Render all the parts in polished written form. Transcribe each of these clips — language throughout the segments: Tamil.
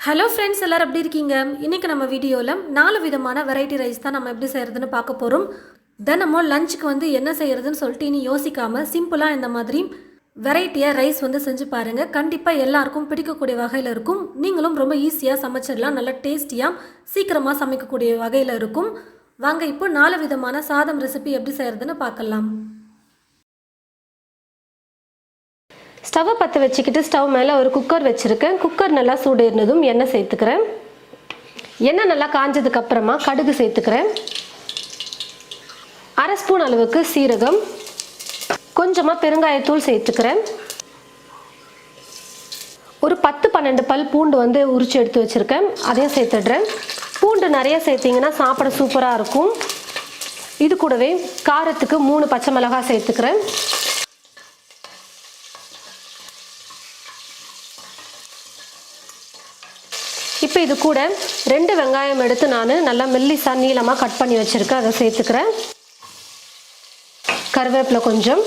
ஹலோ ஃப்ரெண்ட்ஸ், எல்லாரும் எப்படி இருக்கீங்க? இன்றைக்கி நம்ம வீடியோவில் 4 விதமான வெரைட்டி ரைஸ் தான் நம்ம எப்படி செய்கிறதுன்னு பார்க்க போகிறோம். தினமும் லஞ்சுக்கு என்ன செய்கிறதுன்னு சொல்லிட்டு இனி யோசிக்காமல் சிம்பிளாக இந்த மாதிரி வெரைட்டியாக ரைஸ் செஞ்சு பாருங்கள். கண்டிப்பாக எல்லாருக்கும் பிடிக்கக்கூடிய வகையில் இருக்கும். நீங்களும் ரொம்ப ஈஸியாக சமைச்சிடலாம். நல்லா டேஸ்டியாக சீக்கிரமாக சமைக்கக்கூடிய வகையில் இருக்கும். வாங்க இப்போ 4 விதமான சாதம் ரெசிபி எப்படி செய்கிறதுன்னு பார்க்கலாம். ஸ்டவ்வை பற்ற வச்சுக்கிட்டு ஸ்டவ் மேலே ஒரு குக்கர் வச்சுருக்கேன். குக்கர் நல்லா சூடேறினதும் எண்ணெய் சேர்த்துக்கிறேன். எண்ணெய் நல்லா காஞ்சதுக்கப்புறமா கடுகு சேர்த்துக்கிறேன். 1/2 ஸ்பூன் அளவுக்கு சீரகம், கொஞ்சமாக பெருங்காயத்தூள் சேர்த்துக்கிறேன். ஒரு 10-12 பல் பூண்டு உரிச்சு எடுத்து வச்சுருக்கேன், அதையும் சேர்த்துடுறேன். பூண்டு நிறைய சேர்த்திங்கன்னா சாப்பிட சூப்பராக இருக்கும். இது கூடவே காரத்துக்கு 3 பச்சை மிளகாய் சேர்த்துக்கிறேன். இப்போ இது கூட 2 வெங்காயம் எடுத்து நான் நல்லா மெல்லிசா நீளமாக கட் பண்ணி வச்சுருக்கேன், அதை சேர்த்துக்கிறேன். கருவேப்பிலை கொஞ்சம்,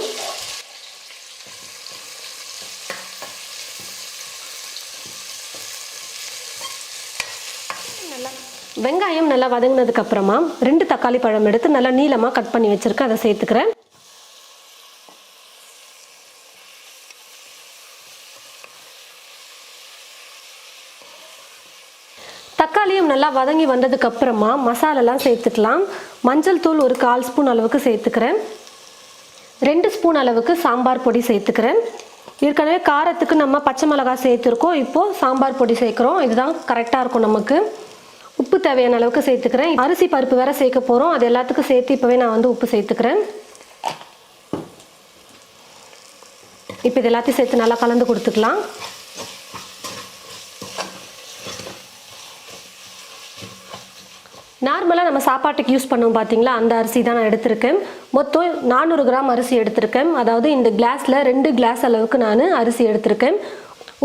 வெங்காயம் நல்லா வதங்கினதுக்கு அப்புறமா 2 தக்காளி பழம் எடுத்து நல்லா நீளமாக கட் பண்ணி வச்சுருக்கேன், அதை சேர்த்துக்கிறேன். தக்காளியும் நல்லா வதங்கி வந்ததுக்கு அப்புறமா மசாலாலாம் சேர்த்துக்கலாம். மஞ்சள் தூள் ஒரு 1/4 ஸ்பூன் அளவுக்கு சேர்த்துக்கிறேன். 2 ஸ்பூன் அளவுக்கு சாம்பார் பொடி சேர்த்துக்கிறேன். ஏற்கனவே காரத்துக்கு நம்ம பச்சை மிளகாய் சேர்த்துருக்கோம், இப்போது சாம்பார் பொடி சேர்க்குறோம். இதுதான் கரெக்டாக இருக்கும் நமக்கு. உப்பு தேவையான அளவுக்கு சேர்த்துக்கிறேன். அரிசி பருப்பு வேறு சேர்க்க போகிறோம், அது எல்லாத்துக்கும் சேர்த்து இப்போவே நான் உப்பு சேர்த்துக்கிறேன். இப்போ இது எல்லாத்தையும் சேர்த்து நல்லா கலந்து கொடுத்துக்கலாம். நார்மலாக நம்ம சாப்பாட்டுக்கு யூஸ் பண்ணுவோம் பார்த்தீங்களா, அந்த அரிசி தான் நான் எடுத்திருக்கேன். மொத்தம் 400 கிராம் அரிசி எடுத்திருக்கேன். அதாவது இந்த கிளாஸில் 2 கிளாஸ் அளவுக்கு நான் அரிசி எடுத்திருக்கேன்.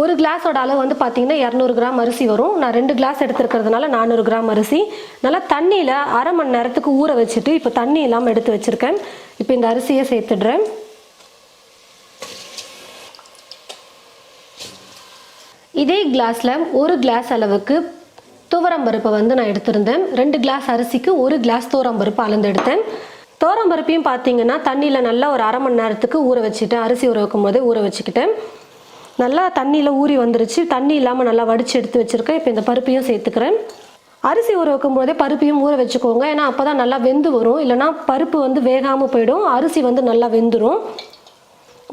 ஒரு கிளாஸோட அளவு பார்த்தீங்கன்னா 200 கிராம் அரிசி வரும். நான் 2 கிளாஸ் எடுத்துருக்கிறதுனால 400 கிராம் அரிசி நல்லா தண்ணியில் 1/2 மணி நேரத்துக்கு ஊற வச்சுட்டு இப்போ தண்ணி இல்லாமல் எடுத்து வச்சுருக்கேன். இப்போ இந்த அரிசியை சேர்த்துடுறேன். இதே கிளாஸில் 1 கிளாஸ் அளவுக்கு துவரம்பருப்பை நான் எடுத்திருந்தேன். 2 கிளாஸ் அரிசிக்கு 1 கிளாஸ் துவரம்பருப்பு அளந்து எடுத்தேன். துவரம்பருப்பையும் பார்த்தீங்கன்னா தண்ணியில் நல்லா ஒரு 1/2 மணி நேரத்துக்கு ஊற வச்சுட்டேன். அரிசி ஊற வைக்கும் போதே ஊற வச்சுக்கிட்டேன். நல்லா தண்ணியில் ஊறி வந்துருச்சு. தண்ணி இல்லாமல் நல்லா வடித்து எடுத்து வச்சுருக்கேன். இப்போ இந்த பருப்பையும் சேர்த்துக்கிறேன். அரிசி ஊற வைக்கும் போதே பருப்பையும் ஊற வச்சுக்கோங்க, ஏன்னா அப்போ தான் நல்லா வெந்து வரும். இல்லைனா பருப்பு வேகாமல் போயிடும், அரிசி நல்லா வெந்துடும்.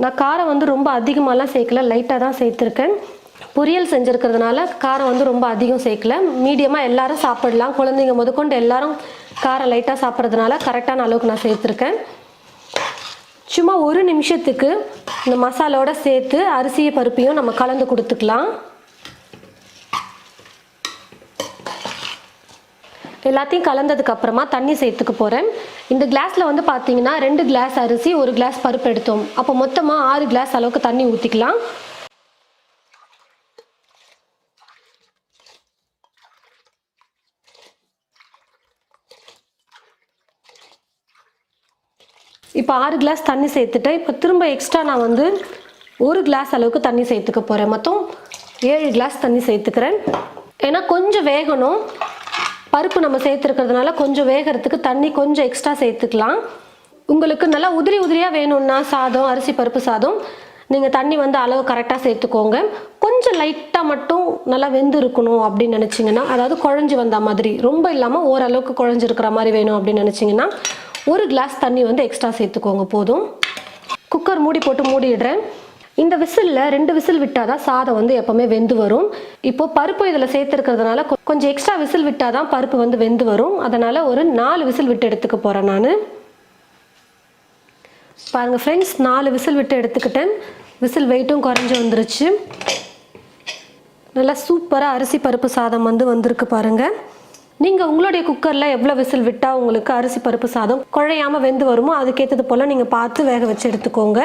நான் காரம் ரொம்ப அதிகமாகலாம் சேர்க்கல, லைட்டாக தான் சேர்த்துருக்கேன். பொரியல் செஞ்சுருக்கிறதுனால காரம் ரொம்ப அதிகம் சேர்க்கல. மீடியமாக எல்லாரும் சாப்பிடலாம், குழந்தைங்க முதற்கொண்டு எல்லாரும் காரம் லைட்டாக சாப்பிட்றதுனால கரெக்டான அளவுக்கு நான் சேர்த்துருக்கேன். சும்மா 1 நிமிஷத்துக்கு இந்த மசாலோட சேர்த்து அரிசியை பருப்பையும் நம்ம கலந்து கொடுத்துக்கலாம். எல்லாத்தையும் கலந்ததுக்கு அப்புறமா தண்ணி சேர்த்துக்க போகிறேன். இந்த கிளாஸில் பார்த்தீங்கன்னா 2 கிளாஸ் அரிசி 1 கிளாஸ் பருப்பு எடுத்தோம். அப்போ மொத்தமாக 6 கிளாஸ் அளவுக்கு தண்ணி ஊற்றிக்கலாம். இப்போ 6 கிளாஸ் தண்ணி சேர்த்துட்டு இப்போ திரும்ப எக்ஸ்ட்ரா நான் 1 கிளாஸ் அளவுக்கு தண்ணி சேர்த்துக்க போகிறேன். மொத்தம் 7 கிளாஸ் தண்ணி சேர்த்துக்கிறேன். ஏன்னா கொஞ்சம் வேகணும், பருப்பு நம்ம சேர்த்துருக்கிறதுனால கொஞ்சம் வேகிறதுக்கு தண்ணி கொஞ்சம் எக்ஸ்ட்ரா சேர்த்துக்கலாம். உங்களுக்கு நல்லா உதிரி உதிரியாக வேணும்னா சாதம், அரிசி பருப்பு சாதம், நீங்கள் தண்ணி அளவு கரெக்டாக சேர்த்துக்கோங்க. கொஞ்சம் லைட்டாக மட்டும் நல்லா வெந்து இருக்கணும் அப்படின்னு நினச்சிங்கன்னா, அதாவது குழஞ்சி வந்த மாதிரி, ரொம்ப இல்லாமல் ஓரளவுக்கு குழஞ்சிருக்கிற மாதிரி வேணும் அப்படின்னு நினச்சிங்கன்னா 1 கிளாஸ் தண்ணி எக்ஸ்ட்ரா சேர்த்துக்கோங்க போதும். குக்கர் மூடி போட்டு மூடிடுறேன். இந்த விசிலில் 2 விசில் விட்டால் தான் சாதம் எப்போவுமே வெந்து வரும். இப்போது பருப்பு இதில் சேர்த்துருக்கிறதுனால கொஞ்சம் எக்ஸ்ட்ரா விசில் விட்டால் தான் பருப்பு வெந்து வரும். அதனால் ஒரு 4 விசில் விட்டு எடுத்துக்க போகிறேன் நான். பாருங்கள் ஃப்ரெண்ட்ஸ், 4 விசில் விட்டு எடுத்துக்கிட்டேன். விசில் வெயிட்டும் குறைஞ்சி வந்துருச்சு. நல்லா சூப்பராக அரிசி பருப்பு சாதம் வந்திருக்கு பாருங்கள். நீங்கள் உங்களுடைய குக்கரில் எவ்வளோ விசில் விட்டால் உங்களுக்கு அரிசி பருப்பு சாதம் குழையாமல் வெந்து வருமோ அதுக்கேற்றது போல் நீங்கள் பார்த்து வேக வச்சு எடுத்துக்கோங்க.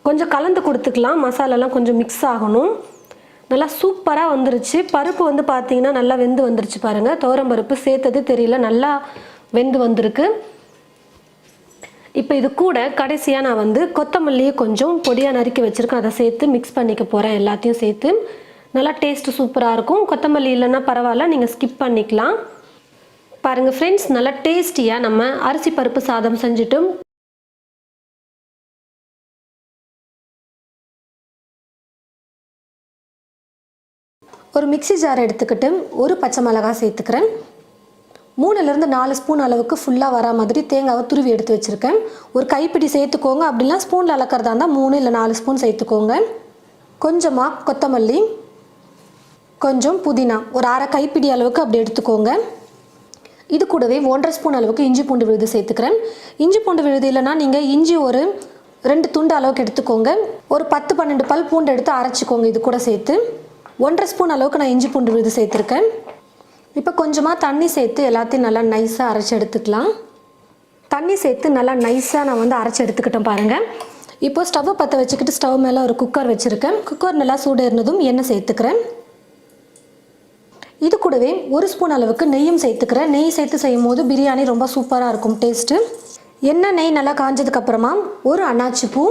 கொஞ்சம் கலந்து கொடுத்துக்கலாம், மசாலாலாம் கொஞ்சம் மிக்ஸ் ஆகணும். நல்லா சூப்பராக வந்துருச்சு. பருப்பு பார்த்தீங்கன்னா நல்லா வெந்து வந்துருச்சு பாருங்கள். துவரம்பருப்பு சேர்த்தது தெரியல, நல்லா வெந்து வந்திருக்கு. இப்போ இது கூட கடைசியாக நான் கொத்தமல்லியை கொஞ்சம் பொடியாக நறுக்கி வச்சுருக்கேன், அதை சேர்த்து மிக்ஸ் பண்ணிக்க போகிறேன். எல்லாத்தையும் சேர்த்து நல்லா டேஸ்ட்டு சூப்பராக இருக்கும். கொத்தமல்லி இல்லைன்னா பரவாயில்ல, நீங்கள் ஸ்கிப் பண்ணிக்கலாம். பாருங்கள் ஃப்ரெண்ட்ஸ், நல்லா டேஸ்டியாக நம்ம அரிசி பருப்பு சாதம் செஞ்சுட்டு ஒரு மிக்ஸி ஜார் எடுத்துக்கிட்டு ஒரு பச்சை மிளகாய் சேர்த்துக்கிறேன். 3லேருந்து 4 ஸ்பூன் அளவுக்கு ஃபுல்லாக வரா மாதிரி தேங்காவை துருவி எடுத்து வச்சுருக்கேன். ஒரு கைப்பிடி சேர்த்துக்கோங்க, அப்படின்னா ஸ்பூனில் அளக்கிறதா இருந்தால் 3 இல்லை 4 ஸ்பூன் சேர்த்துக்கோங்க. கொஞ்சமாக கொத்தமல்லி, கொஞ்சம் புதினா, ஒரு அரை கைப்பிடி அளவுக்கு அப்படி எடுத்துக்கோங்க. இது கூடவே 1.5 ஸ்பூன் அளவுக்கு இஞ்சி பூண்டு விழுது சேர்த்துக்கிறேன். இஞ்சி பூண்டு விழுது இல்லைனா நீங்கள் இஞ்சி ஒரு 2 துண்டு அளவுக்கு எடுத்துக்கோங்க. ஒரு 10-12 பல் பூண்டு எடுத்து அரைச்சிக்கோங்க. இது கூட சேர்த்து 1.5 ஸ்பூன் அளவுக்கு நான் இஞ்சி பூண்டு விழுது சேர்த்துருக்கேன். இப்போ கொஞ்சமாக தண்ணி சேர்த்து எல்லாத்தையும் நல்லா நைஸாக அரைச்சி எடுத்துக்கலாம். தண்ணி சேர்த்து நல்லா நைஸாக நான் வந்து அரைச்சி எடுத்துக்கிட்டேன் பாருங்கள். இப்போ ஸ்டவ்வை பற்ற வச்சுக்கிட்டு ஸ்டவ் மேலே ஒரு குக்கர் வச்சுருக்கேன். குக்கர் நல்லா சூடு இருந்ததும் எண்ணெய் சேர்த்துக்கிறேன். இது கூடவே 1 ஸ்பூன் அளவுக்கு நெய்யும் சேர்த்துக்கிறேன். நெய் சேர்த்து செய்யும் போது பிரியாணி ரொம்ப சூப்பராக இருக்கும் டேஸ்ட்டு. எண்ணெய் நெய் நல்லா காஞ்சதுக்கப்புறமா ஒரு அன்னாச்சி பூ,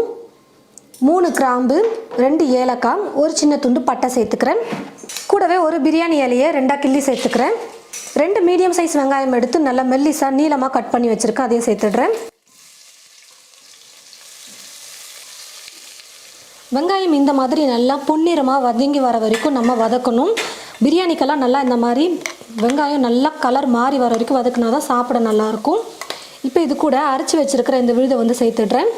3 கிராம்பு, 2 ஏலக்காய், ஒரு சின்ன துண்டு பட்டை சேர்த்துக்கிறேன். கூடவே ஒரு பிரியாணி இலையை 2 கிள்ளி சேர்த்துக்கிறேன். 2 மீடியம் சைஸ் வெங்காயம் எடுத்து நல்லா மெல்லிசாக நீளமாக கட் பண்ணி வச்சுருக்கேன், அதையும் சேர்த்துடுறேன். வெங்காயம் இந்த மாதிரி நல்லா பொன்னிறமாக வதங்கி வர வரைக்கும் நம்ம வதக்கணும். பிரியாணிக்கெல்லாம் நல்லா இந்த மாதிரி வெங்காயம் நல்லா கலர் மாறி வர வரைக்கும் வதக்குனா தான் சாப்பிட நல்லாயிருக்கும். இப்போ இது கூட அரைச்சி வச்சுருக்கிற இந்த விழுதை வந்து சேர்த்துடுறேன்.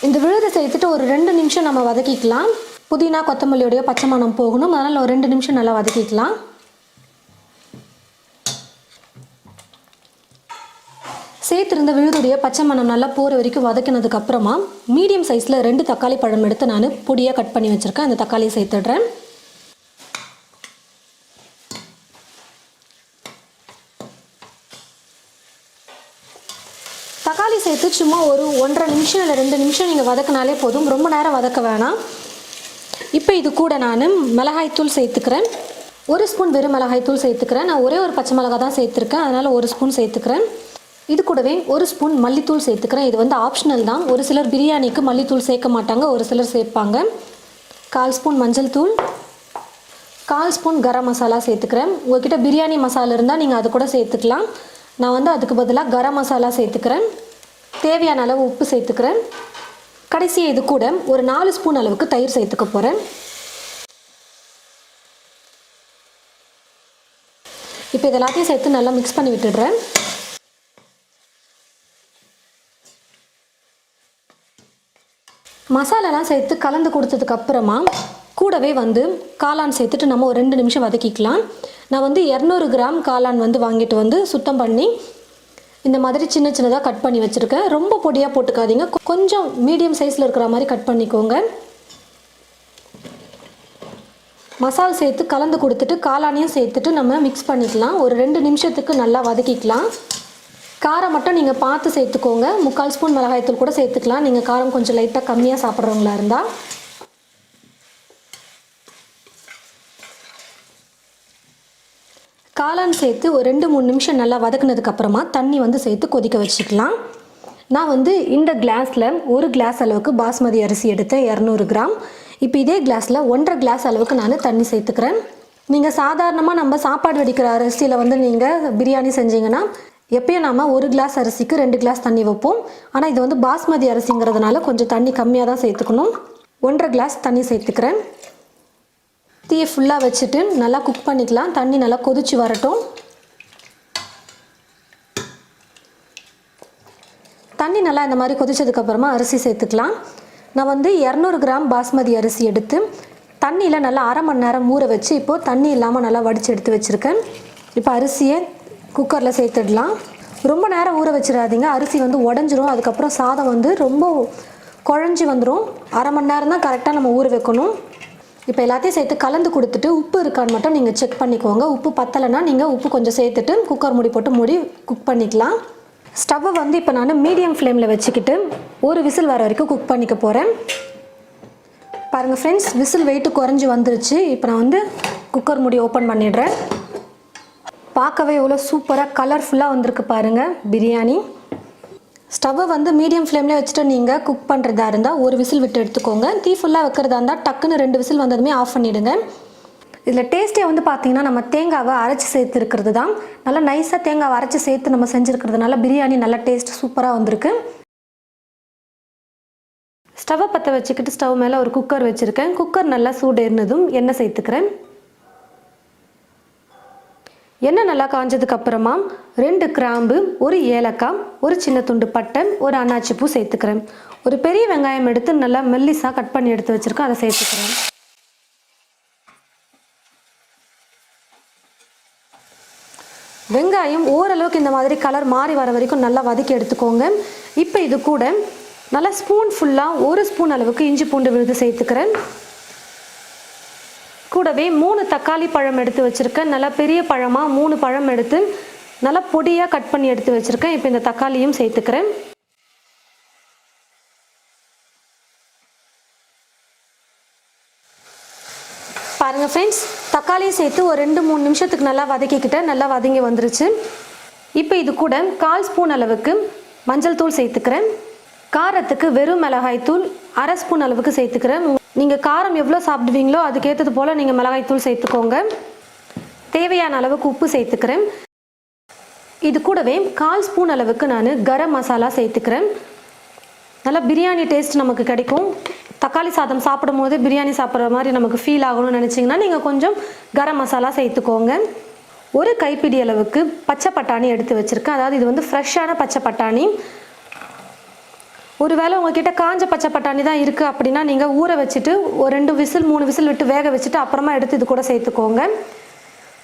இந்த விழுதை சேர்த்துட்டு ஒரு 2 நிமிஷம் நம்ம வதக்கிக்கலாம். புதினா கொத்தமல்லியோடைய பச்சை மணம் போகணும், அதனால் ஒரு 2 நிமிஷம் நல்லா வதக்கிக்கலாம். சேர்த்துருந்த விழுதுடைய பச்சை மணம் நல்லா போகிற வரைக்கும் வதக்கினதுக்கப்புறமா மீடியம் சைஸில் 2 தக்காளி பழம் எடுத்து நான் பொடியாக கட் பண்ணி வச்சுருக்கேன். அந்த தக்காளியை சேர்த்துடுறேன். தக்காளி சேர்த்து சும்மா ஒரு 1.5 நிமிஷம் இல்லை 2 நிமிஷம் நீங்கள் வதக்கினாலே போதும், ரொம்ப நேரம் வதக்க வேணாம். இப்போ இது கூட நான் மிளகாய்த்தூள் சேர்த்துக்கிறேன். 1 ஸ்பூன் வெறும் மிளகாய்த்தூள் சேர்த்துக்கிறேன். நான் ஒரே ஒரு பச்சை மிளகாய் தான் சேர்த்துருக்கேன், அதனால் 1 ஸ்பூன் சேர்த்துக்கிறேன். இது கூடவே 1 ஸ்பூன் மல்லித்தூள் சேர்த்துக்கிறேன். இது வந்து ஆப்ஷனல் தான். ஒரு சிலர் பிரியாணிக்கு மல்லித்தூள் சேர்க்க மாட்டாங்க, ஒரு சிலர் சேர்ப்பாங்க. 1/4 ஸ்பூன் மஞ்சள் தூள், 1/4 ஸ்பூன் கரம் மசாலா சேர்த்துக்கிறேன். உங்கள்கிட்ட பிரியாணி மசாலா இருந்தால் நீங்கள் அது கூட சேர்த்துக்கலாம். நான் வந்து அதுக்கு பதிலாக கரம் மசாலா சேர்த்துக்கிறேன். தேவையான அளவு உப்பு சேர்த்துக்கிறேன். கடைசியாக இது கூட ஒரு 4 ஸ்பூன் அளவுக்கு தயிர் சேர்த்துக்க போகிறேன். இப்போ இது எல்லாத்தையும் சேர்த்து நல்லா மிக்ஸ் பண்ணி விட்டுடுறேன். மசாலாலாம் சேர்த்து கலந்து கொடுத்ததுக்கப்புறமா கூடவே வந்து காளான் சேர்த்துட்டு நம்ம ஒரு 2 நிமிஷம் வதக்கிக்கலாம். நான் வந்து 200 கிராம் காளான் வந்து வாங்கிட்டு வந்து சுத்தம் பண்ணி இந்த மாதிரி சின்ன சின்னதாக கட் பண்ணி வச்சுருக்கேன். ரொம்ப பொடியாக போட்டுக்காதீங்க, கொஞ்சம் மீடியம் சைஸில் இருக்கிற மாதிரி கட் பண்ணிக்கோங்க. மசால் சேர்த்து கலந்து கொடுத்துட்டு காளானையும் சேர்த்துட்டு நம்ம மிக்ஸ் பண்ணிக்கலாம். ஒரு 2 நிமிஷத்துக்கு நல்லா வதக்கிக்கலாம். காரம் மட்டும் நீங்கள் பார்த்து சேர்த்துக்கோங்க. 3/4 ஸ்பூன் மிளகாய்த்தூள் கூட சேர்த்துக்கலாம், நீங்கள் காரம் கொஞ்சம் லைட்டாக கம்மியாக சாப்பிட்றவங்களா இருந்தால். காளான் சேர்த்து ஒரு 2-3 நிமிஷம் நல்லா வதக்குனதுக்கப்புறமா தண்ணி வந்து சேர்த்து கொதிக்க வச்சுக்கலாம். நான் வந்து இந்த கிளாஸில் 1 கிளாஸ் அளவுக்கு பாஸ்மதி அரிசி எடுத்தேன், 200 கிராம். இப்போ இதே கிளாஸில் 1.5 கிளாஸ் அளவுக்கு நான் தண்ணி சேர்த்துக்கிறேன். நீங்கள் சாதாரணமாக நம்ம சாப்பாடு வடிக்கிற அரிசியில் வந்து நீங்கள் பிரியாணி செஞ்சீங்கன்னா எப்பயும் நாம் 1 கிளாஸ் அரிசிக்கு 2 கிளாஸ் தண்ணி வைப்போம். ஆனால் இது வந்து பாஸ்மதி அரிசிங்கிறதுனால கொஞ்சம் தண்ணி கம்மியாக தான் சேர்த்துக்கணும். 1.5 கிளாஸ் தண்ணி சேர்த்துக்கிறேன். தீயை ஃபுல்லாக வச்சுட்டு நல்லா குக் பண்ணிக்கலாம். தண்ணி நல்லா கொதிச்சு வரட்டும். தண்ணி நல்லா இந்த மாதிரி கொதிச்சதுக்கப்புறமா அரிசி சேர்த்துக்கலாம். நான் வந்து 200 கிராம் பாஸ்மதி அரிசி எடுத்து தண்ணியில் நல்லா 1/2 மணி நேரம் ஊற வச்சு இப்போது தண்ணி இல்லாமல் நல்லா வடித்து எடுத்து வச்சுருக்கேன். இப்போ அரிசியை குக்கரில் சேர்த்துடலாம். ரொம்ப நேரம் ஊற வச்சிடாதீங்க, அரிசி வந்து உடஞ்சிரும். அதுக்கப்புறம் சாதம் வந்து ரொம்ப குழஞ்சி வந்துடும். 1/2 மணி நேரம் தான் கரெக்டாக நம்ம ஊற வைக்கணும். இப்போ எல்லாத்தையும் சேர்த்து கலந்து கொடுத்துட்டு உப்பு இருக்கான்னு மட்டும் நீங்கள் செக் பண்ணிக்கோங்க. உப்பு பத்தலைன்னா நீங்கள் உப்பு கொஞ்சம் சேர்த்துட்டு குக்கர் மூடி போட்டு மூடி குக் பண்ணிக்கலாம். ஸ்டவ்வை வந்து இப்போ நான் மீடியம் ஃப்ளேமில் வச்சுக்கிட்டு ஒரு விசில் வர வரைக்கும் குக் பண்ணிக்க போகிறேன். பாருங்கள் ஃப்ரெண்ட்ஸ், விசில் வெயிட்டு குறைஞ்சி வந்துருச்சு. இப்போ நான் வந்து குக்கர் மூடி ஓப்பன் பண்ணிடுறேன். பார்க்கவே எவ்வளோ சூப்பராக கலர்ஃபுல்லாக வந்திருக்கு பாருங்கள் பிரியாணி. ஸ்டவ்வை வந்து மீடியம் ஃப்ளேம்லேயே வச்சுட்டு நீங்கள் குக் பண்ணுறதா இருந்தால் ஒரு விசில் விட்டு எடுத்துக்கோங்க. தீ ஃபுல்லாக வைக்கிறதா இருந்தால் டக்குன்னு 2 விசில் வந்ததுமே ஆஃப் பண்ணிவிடுங்க. இதில் டேஸ்ட்டே வந்து பார்த்திங்கன்னா நம்ம தேங்காவை அரைச்சி சேர்த்துருக்கிறது தான். நல்லா நைஸாக தேங்காவை அரைச்சி சேர்த்து நம்ம செஞ்சுருக்கிறதுனால பிரியாணி நல்லா டேஸ்ட் சூப்பராக வந்திருக்கு. ஸ்டவ்வை பற்ற வச்சுக்கிட்டு ஸ்டவ் மேலே ஒரு குக்கர் வச்சுருக்கேன். குக்கர் நல்லா சூடேறினதும் எண்ணெய் சேர்த்துக்கிறேன். எண்ணெய் நல்லா காஞ்சதுக்கு அப்புறமா 2 கிராம்பு, 1 ஏலக்காய், ஒரு சின்ன துண்டு பட்டை, ஒரு அன்னாச்சி பூ சேர்த்துக்கிறேன். ஒரு பெரிய வெங்காயம் எடுத்து நல்லா மெல்லிஸாக கட் பண்ணி எடுத்து வச்சுருக்கேன், அதை சேர்த்துக்கிறேன். வெங்காயம் ஓரளவுக்கு இந்த மாதிரி கலர் மாறி வர வரைக்கும் நல்லா வதக்கி எடுத்துக்கோங்க. இப்போ இது கூட நல்லா ஸ்பூன் ஃபுல்லாக 1 ஸ்பூன் அளவுக்கு இஞ்சி பூண்டு விழுது சேர்த்துக்கிறேன். கூடவே 3 தக்காளி பழம் எடுத்து வச்சுருக்கேன். நல்லா பெரிய பழமாக 3 பழம் எடுத்து நல்லா பொடியாக கட் பண்ணி எடுத்து வச்சுருக்கேன். இப்போ இந்த தக்காளியும் சேர்த்துக்கிறேன். பாருங்கள் ஃப்ரெண்ட்ஸ், தக்காளியை சேர்த்து ஒரு 2-3 நிமிஷத்துக்கு நல்லா வதக்கிக்கிட்டேன். நல்லா வதங்கி வந்துருச்சு. இப்போ இது கூட 1/4 ஸ்பூன் அளவுக்கு மஞ்சள் தூள் சேர்த்துக்கிறேன். காரத்துக்கு வெறும் மிளகாய் தூள் 1/2 ஸ்பூன் அளவுக்கு சேர்த்துக்கிறேன். நீங்கள் காரம் எவ்வளோ சாப்பிடுவீங்களோ அதுக்கேற்றது போல் நீங்கள் மிளகாய் தூள் சேர்த்துக்கோங்க. தேவையான அளவுக்கு உப்பு சேர்த்துக்கிறேன். இது கூடவே 1/4 ஸ்பூன் அளவுக்கு நான் கரம் மசாலா சேர்த்துக்கிறேன். நல்லா பிரியாணி டேஸ்ட் நமக்கு கிடைக்கும். தக்காளி சாதம் சாப்பிடும் போது பிரியாணி சாப்பிட்ற மாதிரி நமக்கு ஃபீல் ஆகணும்னு நினச்சிங்கன்னா நீங்கள் கொஞ்சம் கரம் மசாலா சேர்த்துக்கோங்க. ஒரு கைப்பிடி அளவுக்கு பச்சை பட்டாணி எடுத்து வச்சுருக்கேன். அதாவது இது வந்து ஃப்ரெஷ்ஷான பச்சை பட்டாணி. ஒருவேளை உங்ககிட்ட காஞ்ச பச்சை பட்டாணி தான் இருக்குது அப்படின்னா நீங்கள் ஊற வச்சுட்டு ஒரு 2 விசில் 3 விசில் விட்டு வேக வச்சுட்டு அப்புறமா எடுத்து இது கூட சேர்த்துக்கோங்க.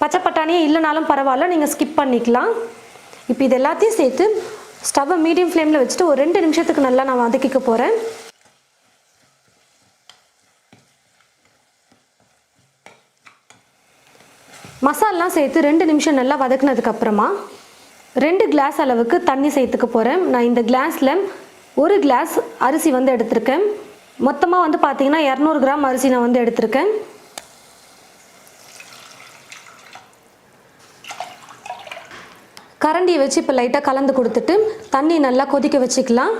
பச்சை பட்டாணியே இல்லைனாலும் பரவாயில்ல, நீங்கள் ஸ்கிப் பண்ணிக்கலாம். இப்போ இது எல்லாத்தையும் சேர்த்து ஸ்டவ்வை மீடியம் ஃப்ளேமில் வச்சுட்டு ஒரு 2 நிமிஷத்துக்கு நல்லா நான் வதக்கிக்க போகிறேன். மசாலாம் சேர்த்து 2 நிமிஷம் நல்லா வதக்குனதுக்கப்புறமா 2 கிளாஸ் அளவுக்கு தண்ணி சேர்த்துக்க போகிறேன். நான் இந்த கிளாஸில் 1 கிளாஸ் அரிசி வந்து எடுத்திருக்கேன். மொத்தமாக வந்து பார்த்திங்கன்னா 200 கிராம் அரிசி நான் வந்து எடுத்திருக்கேன். கரண்டியை வச்சு இப்போ லைட்டாக கலந்து கொடுத்துட்டு தண்ணி நல்லா கொதிக்க வச்சுக்கலாம்.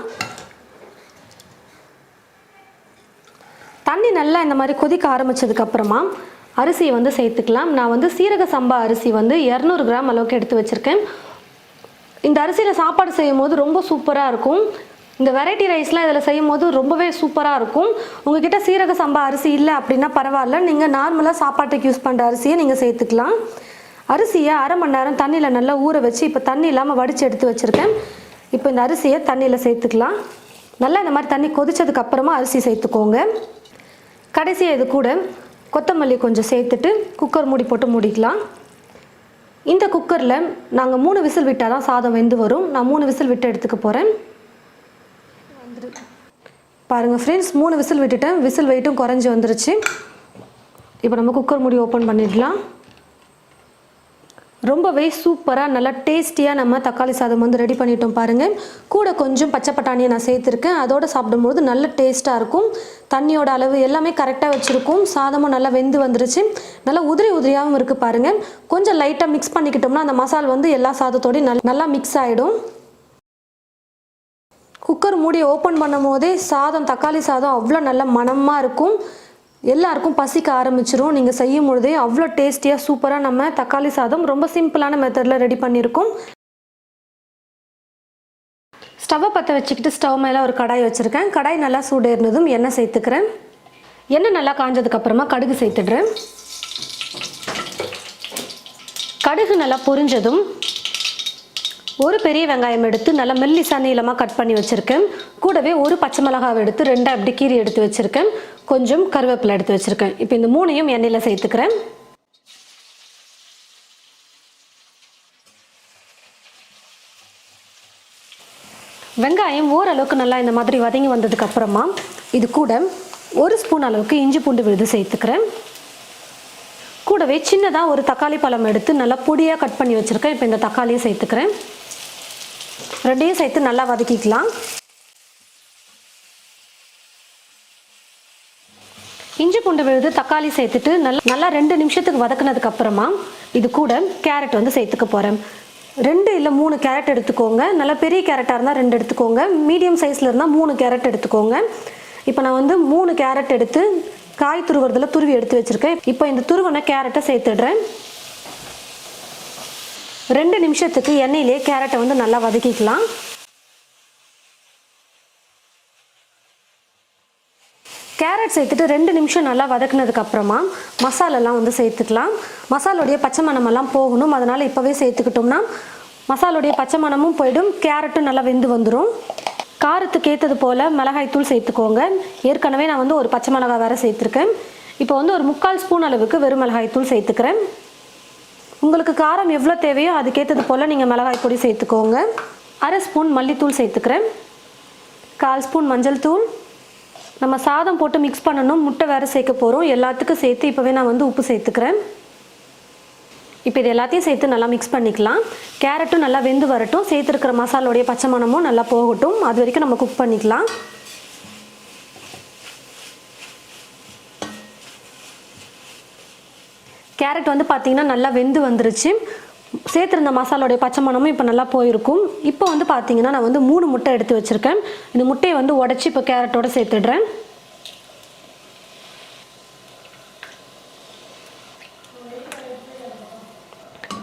தண்ணி நல்லா இந்த மாதிரி கொதிக்க ஆரம்பித்ததுக்கப்புறமா அரிசியை வந்து சேர்த்துக்கலாம். நான் வந்து சீரக சம்பா அரிசி வந்து 200 கிராம் அளவுக்கு எடுத்து வச்சுருக்கேன். இந்த அரிசியில் சாப்பாடு செய்யும் போது ரொம்ப சூப்பராக இருக்கும். இந்த வெரைட்டி ரைஸ்லாம் இதில் செய்யும் போது ரொம்பவே சூப்பராக இருக்கும். உங்ககிட்ட சீரக சம்பா அரிசி இல்லை அப்படின்னா பரவாயில்ல, நீங்கள் நார்மலாக சாப்பாட்டுக்கு யூஸ் பண்ணுற அரிசியை நீங்கள் சேர்த்துக்கலாம். அரிசியை 1/2 மணி நேரம் தண்ணியில் நல்லா ஊற வச்சு இப்போ தண்ணி இல்லாமல் வடித்து எடுத்து வச்சுருக்கேன். இப்போ இந்த அரிசியை தண்ணியில் சேர்த்துக்கலாம். நல்லா இந்த மாதிரி தண்ணி கொதிச்சதுக்கப்புறமா அரிசி சேர்த்துக்கோங்க. கடைசியாக இது கூட கொத்தமல்லி கொஞ்சம் சேர்த்துட்டு குக்கர் மூடி போட்டு மூடிக்கலாம். இந்த குக்கரில் நாங்கள் 3 விசில் விட்டால் தான் சாதம் வெந்து வரும். நான் 3 விசில் விட்டு எடுத்துக்க போகிறேன். பாருங்கள் ஃப்ரெண்ட்ஸ், 3 விசில் விட்டுட்டேன். விசில் வெயிட்டும் குறைஞ்சி வந்துருச்சு. இப்போ நம்ம குக்கர் மூடி ஓப்பன் பண்ணிடலாம். ரொம்பவே சூப்பராக நல்லா டேஸ்டியாக நம்ம தக்காளி சாதம் வந்து ரெடி பண்ணிட்டோம் பாருங்கள். கூட கொஞ்சம் பச்சை பட்டாணியை நான் சேர்த்துருக்கேன். அதோடு சாப்பிடும்போது நல்ல டேஸ்ட்டாக இருக்கும். தண்ணியோட அளவு எல்லாமே கரெக்டாக வச்சுருக்கும். சாதமும் நல்லா வெந்து வந்துருச்சு. நல்லா உதிரி உதிரியாகவும் இருக்குது பாருங்கள். கொஞ்சம் லைட்டாக மிக்ஸ் பண்ணிக்கிட்டோம்னா அந்த மசால் வந்து எல்லா சாதத்தோடையும் நல்லா மிக்ஸ் ஆகிடும். குக்கர் மூடி ஓப்பன் பண்ணும் போதே சாதம், தக்காளி சாதம் அவ்வளோ நல்ல மணமாக இருக்கும். எல்லாருக்கும் பசிக்க ஆரம்பிச்சிரும். நீங்கள் செய்யும் பொழுதே அவ்வளோ டேஸ்டியாக சூப்பராக நம்ம தக்காளி சாதம் ரொம்ப சிம்பிளான மெத்தடில் ரெடி பண்ணியிருக்கோம். ஸ்டவ்வை பற்ற வச்சுக்கிட்டு ஸ்டவ் மேலே ஒரு கடாய் வச்சுருக்கேன். கடாய் நல்லா சூடேறினதும் எண்ணெய் சேர்த்துக்கிறேன். எண்ணெய் நல்லா காஞ்சதுக்கப்புறமா கடுகு சேர்த்துடுறேன். கடுகு நல்லா பொரிஞ்சதும் ஒரு பெரிய வெங்காயம் எடுத்து நல்லா மெல்லிசா நீளமாக கட் பண்ணி வச்சுருக்கேன். கூடவே ஒரு பச்சை மிளகாவை எடுத்து 2 அப்படி கீரி எடுத்து வச்சுருக்கேன். கொஞ்சம் கருவேப்பிலை எடுத்து வச்சுருக்கேன். இப்போ இந்த 3ஐயும் எண்ணெயில் சேர்த்துக்கிறேன். வெங்காயம் ஓரளவுக்கு நல்லா இந்த மாதிரி வதங்கி வந்ததுக்கப்புறமா இது கூட 1 ஸ்பூன் அளவுக்கு இஞ்சி பூண்டு விழுது சேர்த்துக்கிறேன். கூடவே சின்னதாக ஒரு தக்காளி பழம் எடுத்து நல்லா பொடியாக கட் பண்ணி வச்சுருக்கேன். இப்போ இந்த தக்காளியை சேர்த்துக்கிறேன். 2ஐயும் சேர்த்து நல்லா வதக்கிக்கலாம். இஞ்சி பூண்டு விழுது தக்காளி சேர்த்துட்டு நல்லா 2 நிமிஷத்துக்கு வதக்குனதுக்கு அப்புறமா இது கூட கேரட் வந்து சேர்த்துக்க போகிறேன். 2 இல்லை 3 கேரட் எடுத்துக்கோங்க. நல்லா பெரிய கேரட்டாக இருந்தால் 2 எடுத்துக்கோங்க. மீடியம் சைஸில் இருந்தால் 3 கேரட் எடுத்துக்கோங்க. இப்போ நான் வந்து 3 கேரட் எடுத்து காய் துருவுறதுல துருவி எடுத்து வச்சுருக்கேன். இப்போ இந்த துருவனை கேரட்டை சேர்த்துடுறேன். 2 நிமிஷத்துக்கு எண்ணெயிலே கேரட்டை வந்து நல்லா வதக்கிக்கலாம். கேரட் சேர்த்துட்டு 2 நிமிஷம் நல்லா வதக்குனதுக்கப்புறமா மசாலாலாம் வந்து சேர்த்துக்கலாம். மசாலோடைய பச்சை மணமெல்லாம் போகணும். அதனால் இப்போவே சேர்த்துக்கிட்டோம்னா மசாலோடைய பச்சை மணமும் போயிடும், கேரட்டும் நல்லா வெந்து வந்துடும். காரத்துக்கு ஏற்றது போல் மிளகாய்த்தூள் சேர்த்துக்கோங்க. ஏற்கனவே நான் வந்து ஒரு பச்சை மிளகாய் வேறு சேர்த்துருக்கேன். இப்போ வந்து ஒரு 3/4 ஸ்பூன் அளவுக்கு வெறும் மிளகாய்த்தூள் சேர்த்துக்கிறேன். உங்களுக்கு காரம் எவ்வளோ தேவையோ அதுக்கேற்றது போல் நீங்கள் மிளகாய் பொடி சேர்த்துக்கோங்க. 1/2 ஸ்பூன் மல்லித்தூள் சேர்த்துக்கிறேன். 1/4 ஸ்பூன் மஞ்சள் தூள். நம்ம சாதம் போட்டு மிக்ஸ் பண்ணணும், முட்டை வேறு சேர்க்க போகிறோம். எல்லாத்துக்கும் சேர்த்து இப்போவே நான் வந்து உப்பு சேர்த்துக்கிறேன். இப்போ இது எல்லாத்தையும் சேர்த்து நல்லா மிக்ஸ் பண்ணிக்கலாம். கேரட்டும் நல்லா வெந்து வரட்டும், சேர்த்துருக்கிற மசாலோடைய பச்சை மணமும் நல்லா போகட்டும். அது வரைக்கும் நம்ம குக் பண்ணிக்கலாம். கேரட் வந்து பார்த்திங்கன்னா நல்லா வெந்து வந்துருச்சு. சேர்த்துருந்த மசாலோடைய பச்சை மணமும் இப்போ நல்லா போயிருக்கும். இப்போ வந்து பார்த்திங்கன்னா நான் வந்து 3 முட்டை எடுத்து வச்சுருக்கேன். இந்த முட்டையை வந்து உடச்சி இப்போ கேரட்டோடு சேர்த்துடுறேன்.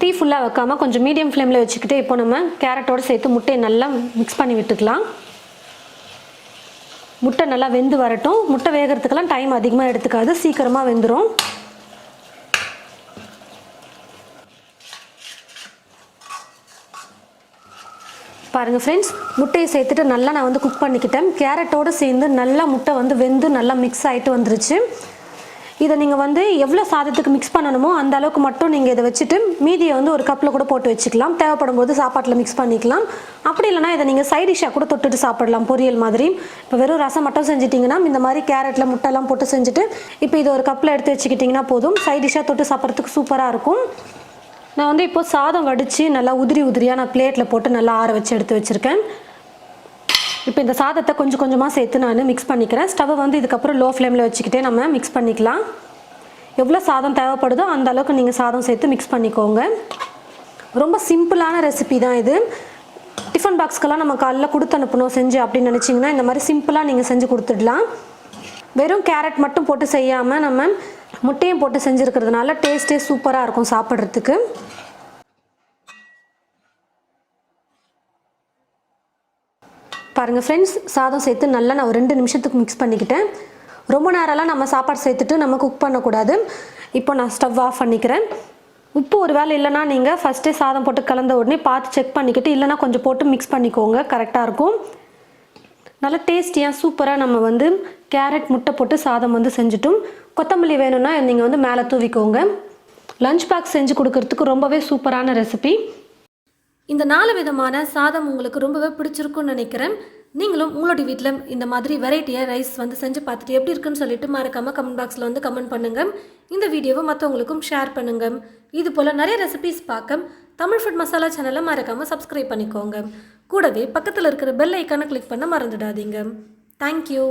தீ ஃபுல்லாக வைக்காமல் கொஞ்சம் மீடியம் ஃப்ளேமில் வச்சுக்கிட்டு இப்போ நம்ம கேரட்டோடு சேர்த்து முட்டையை நல்லா மிக்ஸ் பண்ணி விட்டுக்கலாம். முட்டை நல்லா வெந்து வரட்டும். முட்டை வேகிறதுக்கெல்லாம் டைம் அதிகமாக எடுத்துக்காது, சீக்கிரமாக வெந்துடும். பாருங்கள் ஃப்ரெண்ட்ஸ், முட்டையை சேர்த்துட்டு நல்லா நான் வந்து குக் பண்ணிக்கிட்டேன். கேரட்டோடு சேர்ந்து நல்லா முட்டை வந்து வெந்து நல்லா மிக்ஸ் ஆகிட்டு வந்துருச்சு. இதை நீங்கள் வந்து எவ்வளோ சாதத்துக்கு மிக்ஸ் பண்ணணுமோ அந்த அளவுக்கு மட்டும் நீங்கள் இதை வச்சுட்டு மீதியை வந்து ஒரு கப்பில் கூட போட்டு வச்சுக்கலாம். தேவைப்படும் போது சாப்பாட்டில் மிக்ஸ் பண்ணிக்கலாம். அப்படி இல்லைனா இதை நீங்கள் சைட் டிஷ்ஷாக கூட தொட்டுட்டு சாப்பிடலாம், பொரியல் மாதிரி. இப்போ வெறும் ரசம் மட்டும் செஞ்சிட்டிங்கன்னா இந்த மாதிரி கேரட்டில் முட்டைலாம் போட்டு செஞ்சுட்டு இப்போ இதை ஒரு கப்பில் எடுத்து வச்சுக்கிட்டிங்கன்னா போதும். சைட் டிஷ்ஷாக தொட்டு சாப்பிட்றதுக்கு சூப்பராக இருக்கும். நான் வந்து இப்போது சாதம் வடித்து நல்லா உதிரியாக நான் பிளேட்டில் போட்டு நல்லா ஆற வச்சு எடுத்து வச்சுருக்கேன். இப்போ இந்த சாதத்தை கொஞ்சம் கொஞ்சமாக சேர்த்து நான் மிக்ஸ் பண்ணிக்கிறேன். ஸ்டவ்வை வந்து இதுக்கப்புறம் லோ ஃப்ளேமில் வச்சுக்கிட்டே நம்ம மிக்ஸ் பண்ணிக்கலாம். எவ்வளோ சாதம் தேவைப்படுதோ அந்த அளவுக்கு நீங்கள் சாதம் சேர்த்து மிக்ஸ் பண்ணிக்கோங்க. ரொம்ப சிம்பிளான ரெசிபி தான் இது. டிஃபன் பாக்ஸ்க்கெல்லாம் நம்ம காலைல கொடுத்து அனுப்பணும் செஞ்சு அப்படின்னு நினச்சிங்கன்னா இந்த மாதிரி சிம்பிளாக நீங்கள் செஞ்சு கொடுத்துடலாம். வெறும் கேரட் மட்டும் போட்டு செய்யாமல் நம்ம முட்டையும் போட்டு செஞ்சுருக்கிறதுனால டேஸ்ட்டே சூப்பராக இருக்கும் சாப்பிட்றதுக்கு. பாருங்கள் ஃப்ரெண்ட்ஸ், சாதம் சேர்த்து நல்லா நான் ஒரு 2 நிமிஷத்துக்கு மிக்ஸ் பண்ணிக்கிட்டேன். ரொம்ப நேரம்லாம் நம்ம சாப்பாடு சேர்த்துட்டு நம்ம குக் பண்ணக்கூடாது. இப்போ நான் ஸ்டவ் ஆஃப் பண்ணிக்கிறேன். உப்பு ஒரு வேளை இல்லைனா நீங்கள் ஃபஸ்ட்டே சாதம் போட்டு கலந்த உடனே பார்த்து செக் பண்ணிக்கிட்டு இல்லைனா கொஞ்சம் போட்டு மிக்ஸ் பண்ணிக்கோங்க, கரெக்டாக இருக்கும். நல்லா டேஸ்டியாக சூப்பராக நம்ம வந்து கேரட் முட்டை போட்டு சாதம் வந்து செஞ்சுட்டும். கொத்தமல்லி வேணும்னா நீங்கள் வந்து மேலே தூவிக்கோங்க. லஞ்ச் பேக் செஞ்சு கொடுக்கறதுக்கு ரொம்பவே சூப்பரான ரெசிபி. இந்த 4 விதமான சாதம் உங்களுக்கு ரொம்பவே பிடிச்சிருக்குன்னு நினைக்கிறேன். நீங்களும் உங்களுடைய வீட்டில் இந்த மாதிரி வெரைட்டியாக ரைஸ் வந்து செஞ்சு பார்த்துட்டு எப்படி இருக்குன்னு சொல்லிட்டு மறக்காமல் கமெண்ட் பாக்ஸில் வந்து கமெண்ட் பண்ணுங்கள். இந்த வீடியோவை மற்றவங்களுக்கும் ஷேர் பண்ணுங்கள். இது போல் நிறைய ரெசிபிஸ் பார்க்க தமிழ் ஃபுட் மசாலா சேனலை மறக்காமல் சப்ஸ்கிரைப் பண்ணிக்கோங்க. கூடவே பக்கத்தில் இருக்கிற பெல் ஐக்கானை கிளிக் பண்ண மறந்துடாதீங்க. தேங்க்யூ.